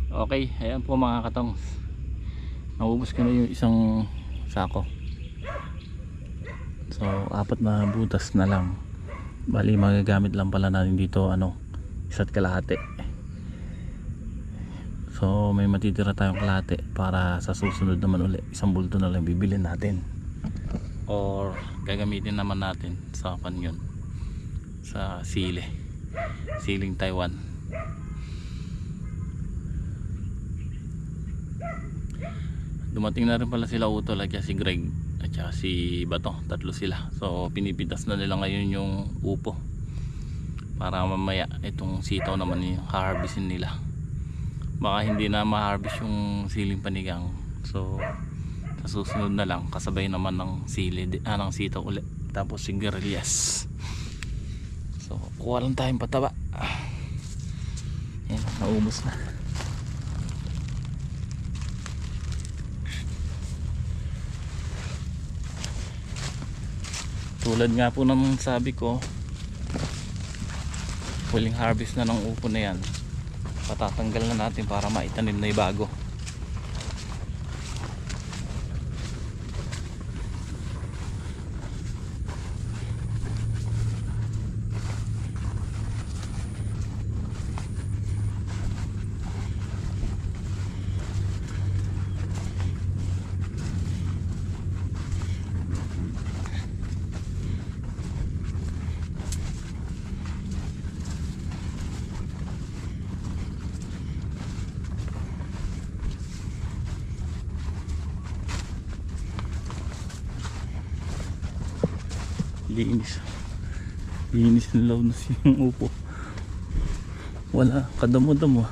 Okay, ayan po mga katong. Naubos ko na yung isang sako. So, 4 na butas na lang. Bali, magagamit lang pala natin dito, 1.5. So, may matitira tayong kalahati para sa susunod naman uli. Isang bulto na lang bibilin natin. Or, gagamitin naman natin sa kanyon. Sa siling Taiwan. Dumating na rin pala sila Utol at si Greg at si Bato, 3 sila. So pinipitas na nila ngayon yung upo para mamaya itong sitaw naman yung harvestin nila. Baka hindi na ma-harvest yung siling panigang. So sa susunod na lang kasabay naman ng ng sitaw ulit. Tapos sigarilyas. So kuha lang tayong pataba. Yan, naubos na. Tulad nga po ng sabi ko, huling harvest na ng upo na yan, patatanggal na natin para maitanim na ibago. Linis ng launas yung upo. Wala, kadamo-damo.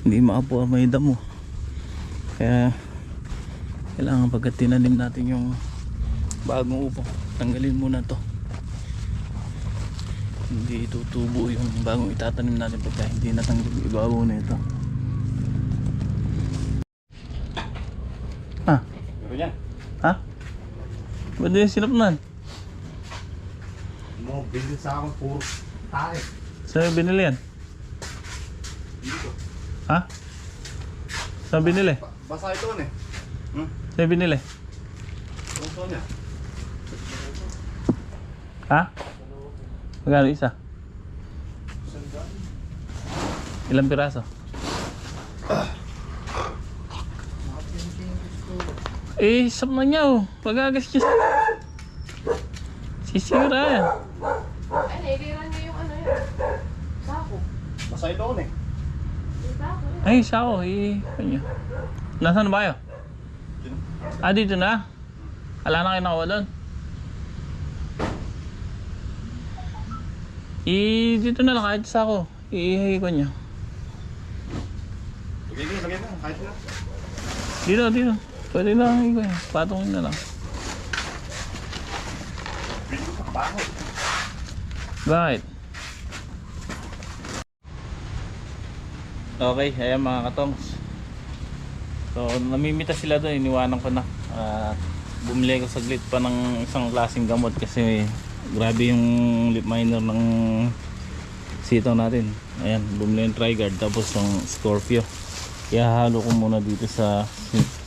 Hindi maapo may damo. Kaya kailangan pagka tinanim natin yung bagong upo, tanggalin muna to. Hindi tutubo yung bagong itatanim natin pagka hindi natanggal yung ibabaw na ito. Ha? Ba't yung sinapnan? Binili sa akin puro tae. Saan binili yan? Dito. Ha? Saan binili? Basa ito eh. Saan binili? Ito niya. Ha? Magkano isa? Ilang piraso? Sap na niya oh. Pagagas niya. Sisira yan. Ay, nailiran niya yung yan. Sako. Basa ito eh. Yung sako yan. Ay, sako. Kanya. Nasaan na ba yun? Dito na? Wala na kayo nakawa doon? Dito na lang kahit sako. Iihay ko niya. Lagay mo. Kahit na. Dito. Pwede lang iihay ko niya. Patungin na lang. Bakit? Okay, ayan mga katongs. So namimita sila doon, iniwanan ko na. Bumili ko saglit pa ng isang klaseng gamot kasi grabe yung lip miner ng sitaw natin. Ayan, bumili yung Trigard tapos yung Scorpio. Kaya halo ko muna dito sa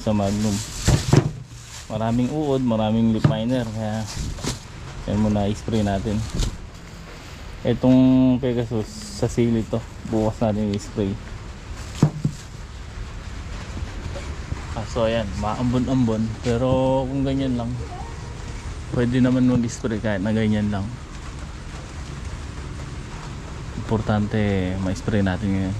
Magnum. Maraming uod, maraming lip miner, kaya yan muna i-spray natin. Itong Pegasus sa sili to, bukas natin i-spray. So ayan, maambon-ambon, pero kung ganyan lang pwede naman mag-spray kahit na ganyan lang. Importante ma-spray natin ngayon.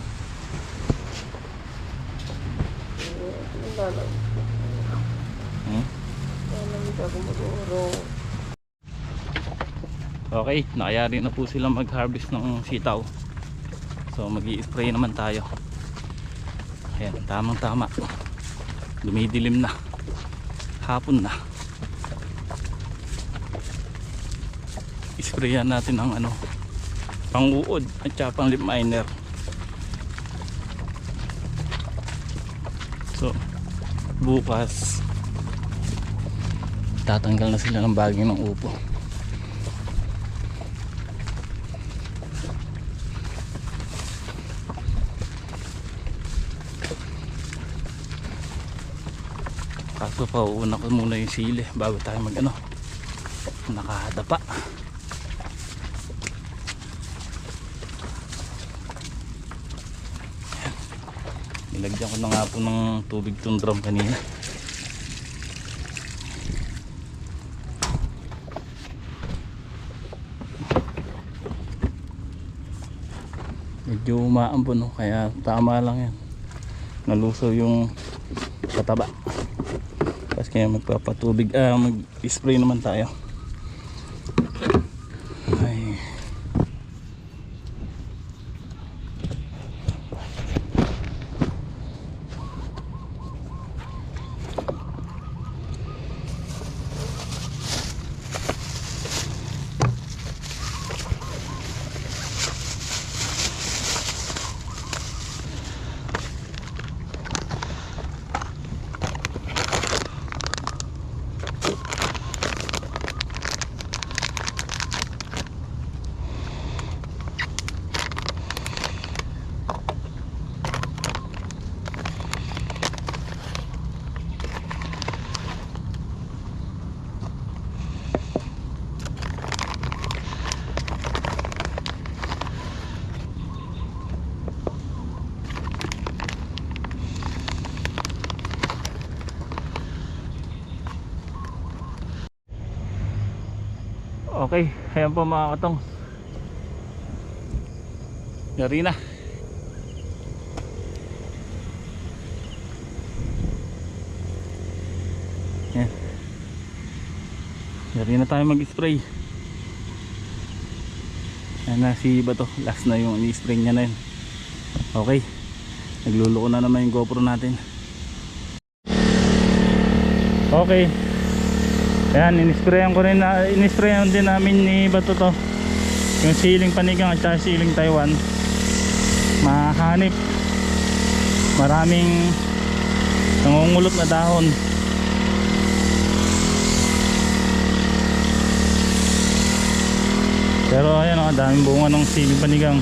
Okay, nakayari na po silang mag-harvest ng sitaw. So mag-i-spray naman tayo. Ayan, tamang tama. Dumidilim na. Hapon na. Isprayan natin ang pang-uod at saka pang lip miner. So bukas tatanggal na sila ng baging ng upo. Kaso pa uuna ko muna yung sili bago tayo mag ano, nakadapa. Nilagyan ko na nga po ng tubig tong drum kanina. Medyo umaambon, no? Kaya tama lang yan, nalusaw yung pataba. Tapos kaya magpapatubig, mag-spray naman tayo. Ay. Okay, ayan po mga katong. Yari na. Yan. Yari na tayo mag-spray. Ayan na si Bato. Last na yung i-spray niya na yun. Okay. Nagluluko na naman yung GoPro natin. Okay. Ayan, in-sprayan ko rin na, in-sprayan din namin ni Bato to. Yung siling panigang at saka siling Taiwan. Mahanip. Maraming nangungulot na dahon. Pero ayan, daming bunga ng siling panigang.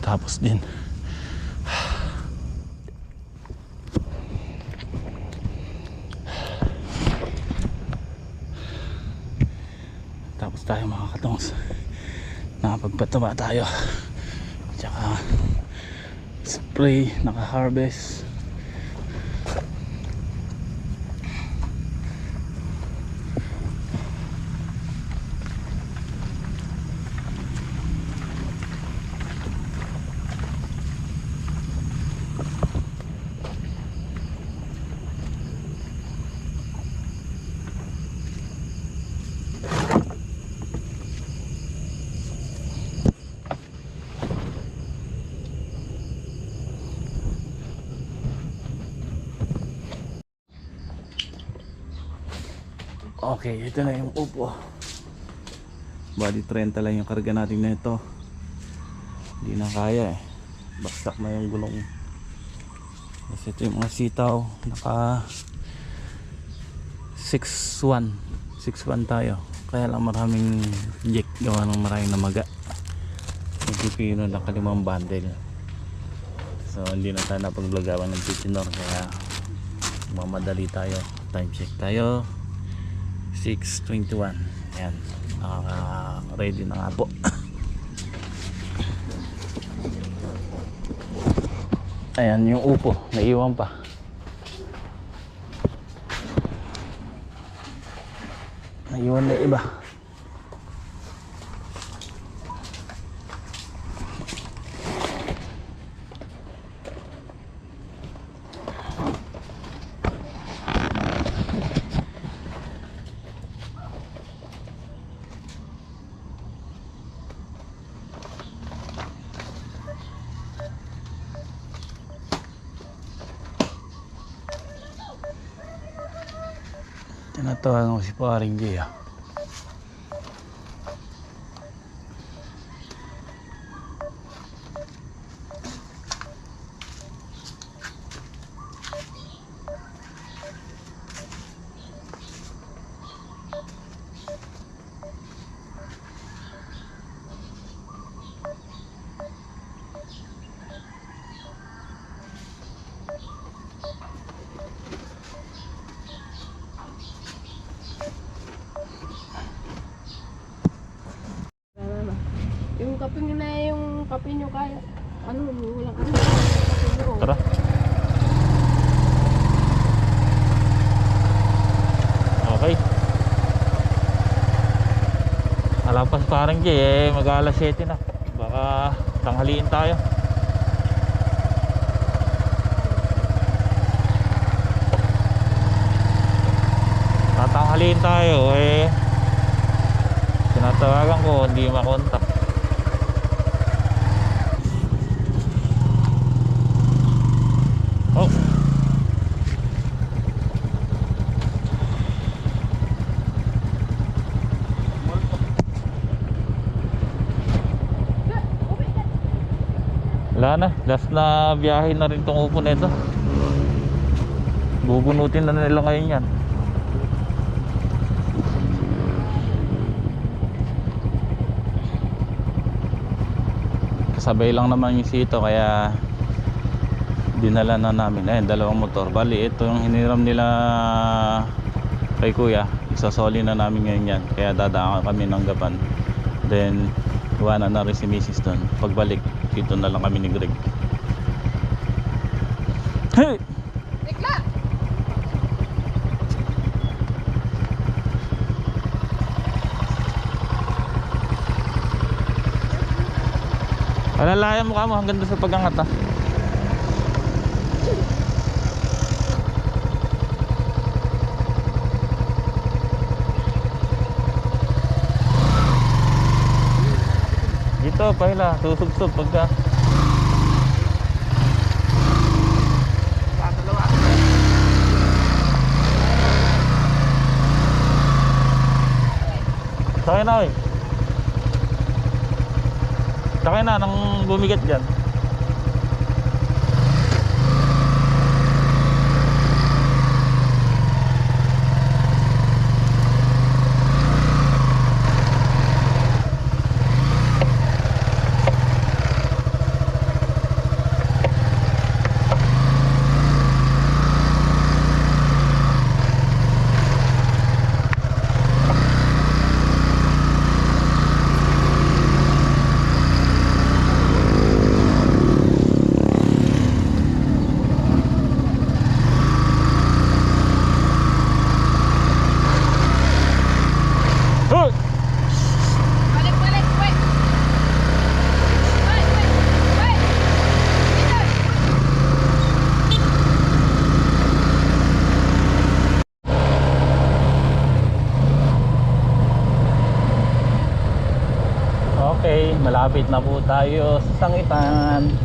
Tapos din tapos tayo mga katongs, nakapagpataba tayo, tsaka spray, naka-harvest. Okay, ito na yung upo. Bali 30 lang yung karga natin na ito. Hindi na kaya eh. Baksak na yung gulong. Kasi ito yung mga sitaw. Naka 6'1". 6'1 tayo. Kaya lang maraming jack. Gawa ng maraming namaga. Hindi ko yun nakalimang bundle. So hindi na tayo napaglagawan ng titinor. Kaya mamadali tayo. Time check tayo. 6:21. Ayan, ready na nga po. Ayan yung upo, naiwan pa. Naiwan na iba. Tinatawagan ko si paring Jay. tingin na yung kape nyo kaya. Ano, wala kasi kape nyo. Tara. Okay. Alapas parang Jay, mag-alas 7 na. Baka tanghaliin tayo. Tatanghaliin tayo tinatawagan ko, hindi makontak. Oh. Wala na, last na biyahe na rin tong upo nito. Bubunutin na nila ngayon yan. Kasabay lang naman yung sito kaya dinala na namin. Ayun, dalawang motor. Bali, ito yung hiniram nila kay kuya. Isasoli na namin ngayon yan. Kaya dadaan kami ng Gapan. Then, iwanan na rin si Mrs. doon. Pagbalik, dito na lang kami ni Greg. Hey! Tekla! Alalayan mo ka mo hanggang doon sa pagangat ah. Dito pahila, susubsob pagka. Sakay na oy. Sakay na nang bumigat dyan. Okay, malapit na po tayo sa Sangitan.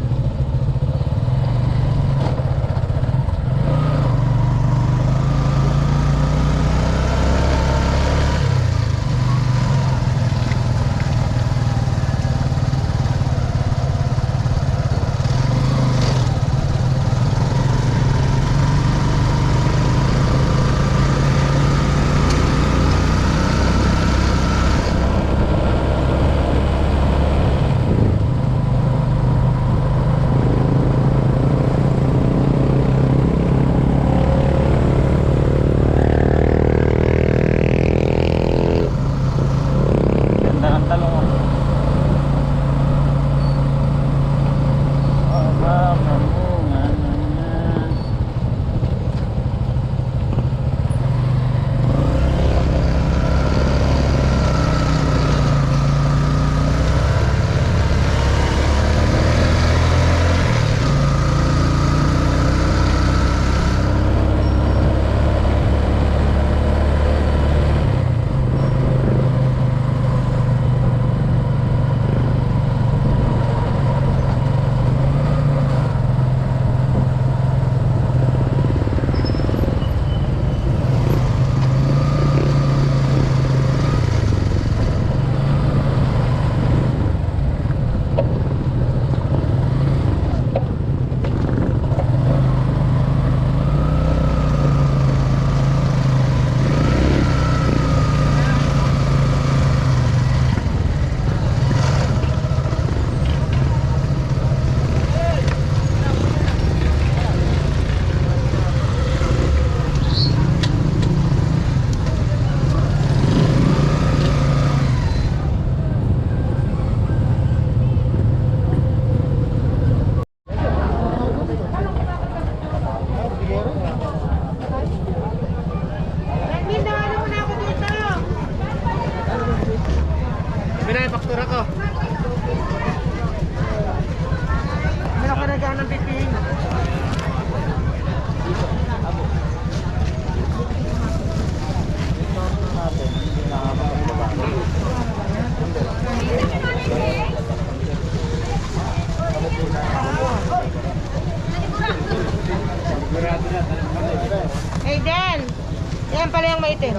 Yan pala yung maitim.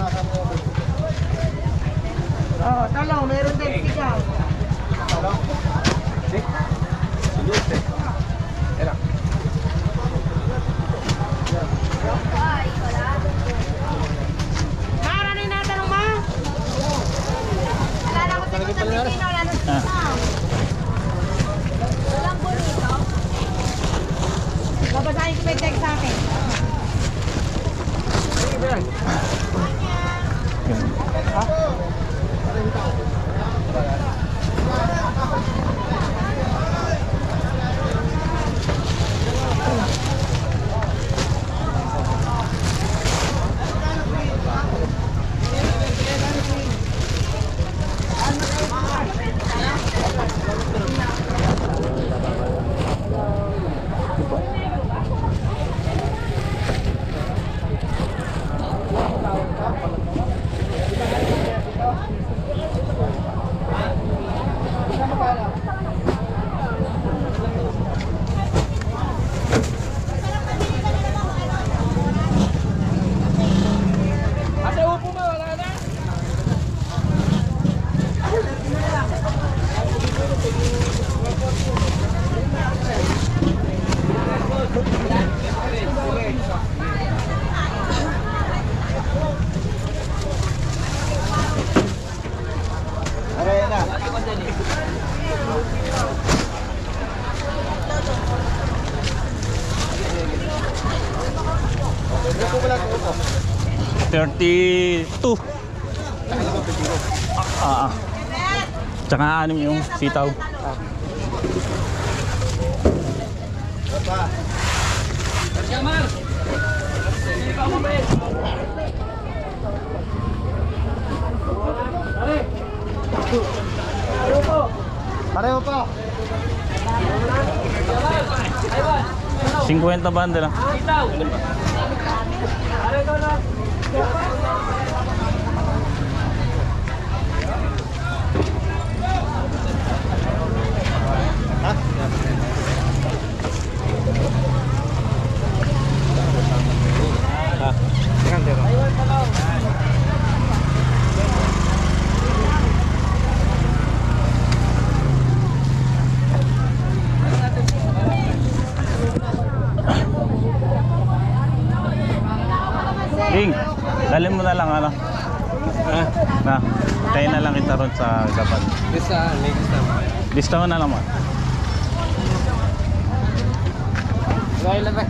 Oh, talong, meron din sigaw. Mara na yung natanong mo? Alala ko sa Pilipino, lalo sa walang bonito. Babasahin ko may text sa akin. $32. Tsaka anim yung sitaw. Pareho pa. 50 banda lang. King, dalhin mo na lang ano. Na, tayo na lang kita ron sa gapan. Discount na lang mo. Gaya lang ba?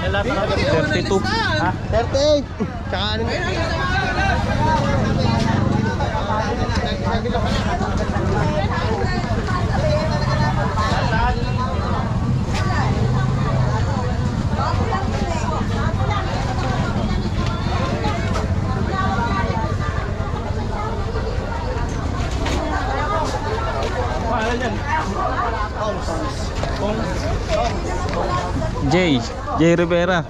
32. Ha? 38. Tsaka ano? J Rivera.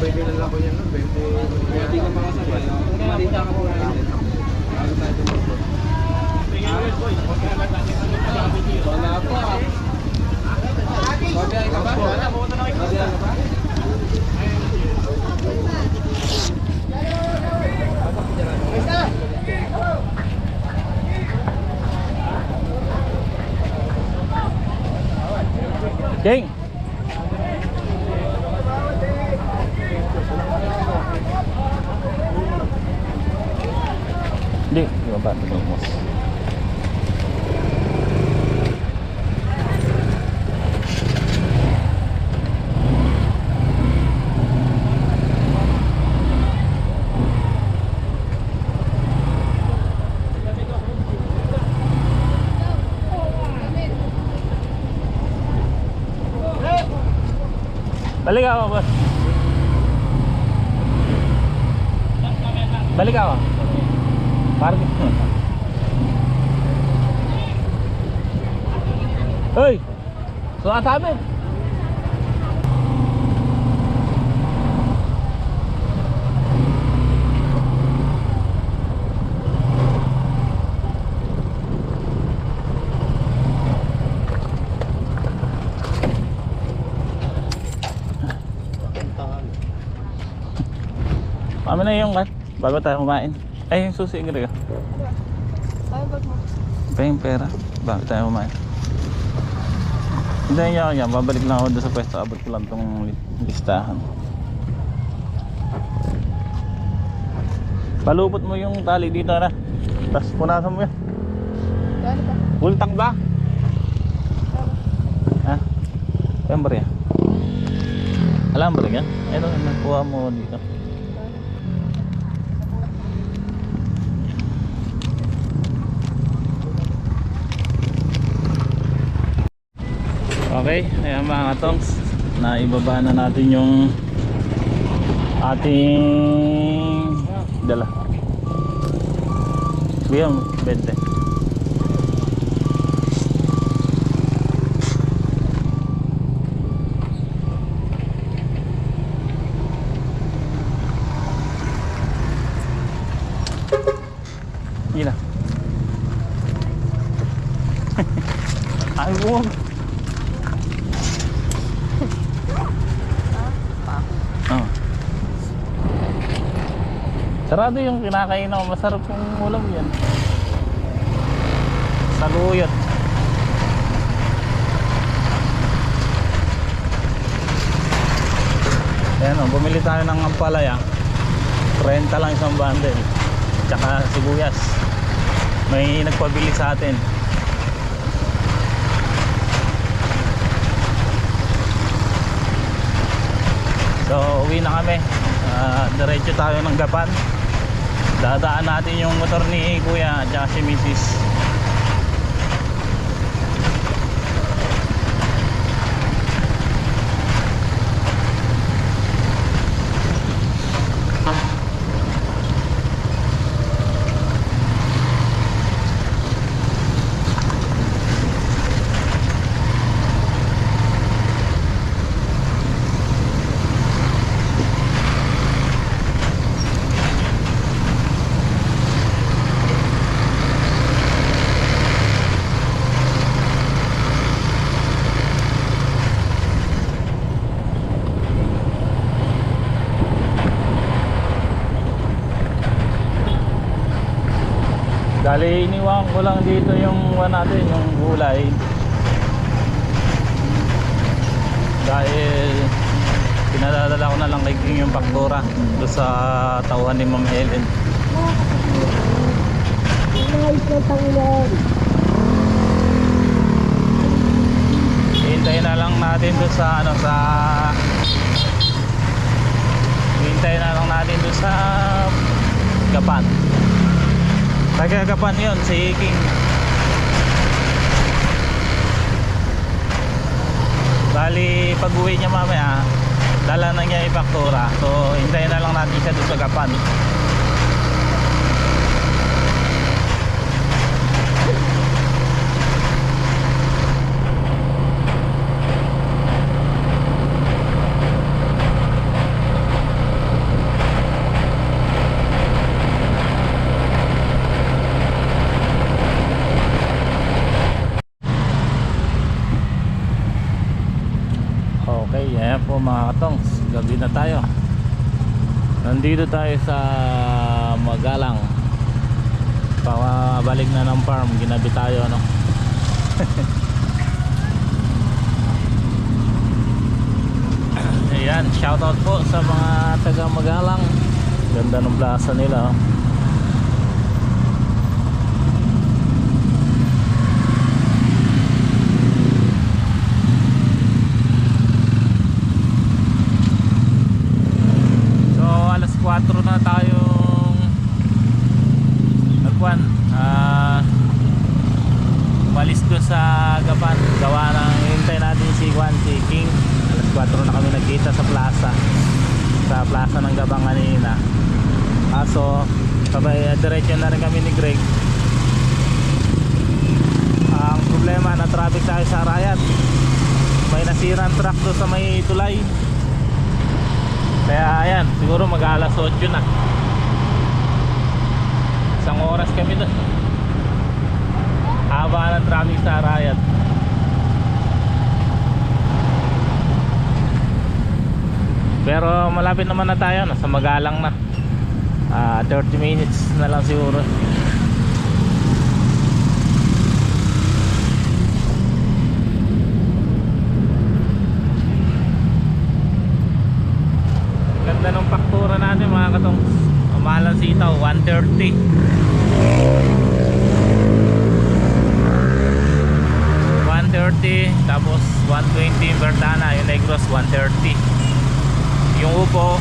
pwede na lang ko yan. Pwede ka makasabay. Malita ka muna lang. Bago tayo tumulog. Wala pa. Babiyay ka ba? Babiyay ka ba? King! Hindi, baba ito mo. Balik ako, boss. Balik ako. Parang Hoy! Suha sa amin! Kami na yung kat, bago tayo kumain. Ay, yung susi, Greg. Ay, bag mo. Pa yung pera, bago tayo kumain. Hindi niya ako yan, babalik lang ako doon sa pwesto. Abot ko lang itong listahan. Palupot mo yung tali dito na. Tapos punasan mo yan. Gano'n ba? Bultang ba? Ha? Ayan ba rin? Alam ba rin yan? Ito, nakuha mo dito. Okay, ayan mga katongs, naibaba na natin yung ating dala. Sige yung 20. Gila. Ay mo. Oh. Sarado yung kinakain ako. Masarap yung ulam yan. Saluyot. Ayan o, bumili tayo ng ampalaya. 30 lang isang bundle. Tsaka sibuyas. May nagpabili sa atin. So uwi na kami. Diretso tayo ng Gapan. Dadaan natin yung motor ni Kuya at saka si Mrs. Dali iniwan ko lang dito yung natin, yung gulay. Dahil pinadadala ko na lang kay King yung faktura doon sa tauhan ni Ma'am Helen. Hintayin na lang natin doon sa hintayin na lang natin doon sa Gapan. Tagagapan yun si King. Bali pag uwi niya mamaya dala na niya ipaktura. So hintayin na lang natin siya doon sa Gapan. Pauwi na tayo. Nandito tayo sa Magalang. Pabalik na ng farm. Ginabi tayo ano. Ayan, shoutout po sa mga taga Magalang. Ganda ng plaza nila oh. So alas 4 na tayong nagwan. Malis doon sa Gapan. Gawa ng hintay natin si Juan, si King. Alas 4 na kami nagkita sa plaza. Sa plaza ng Gabang kanina. Kaso sabay diretso na rin kami ni Greg. Ang problema na traffic tayo sa Arayat. May nasirang truck doon sa may tulay. Kaya ayan, siguro mag alas 8 na. Isang oras kami doon. Haba ng traffic sa Arayat. Pero malapit naman na tayo, nasa Magalang na. 30 minutes na lang siguro. Ganda ng faktura natin mga katong. Mahal ang sitaw, 130. 130, tapos 120 yung Verdana, yung Negros 130. Yung upo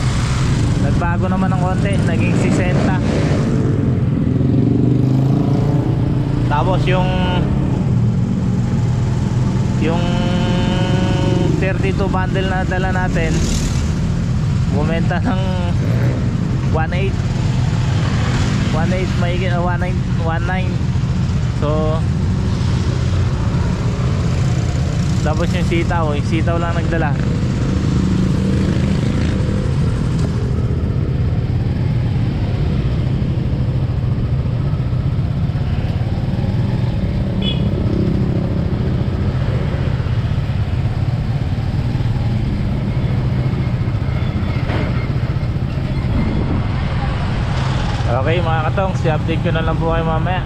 nagbago naman ng konti, naging 60. Tapos yung 32 bundle na dala natin bumenta ng 1.8 mahigit 1.9. So tapos yung sitaw lang nagdala. Okay mga katong, si update ko na lang po kayo mamaya.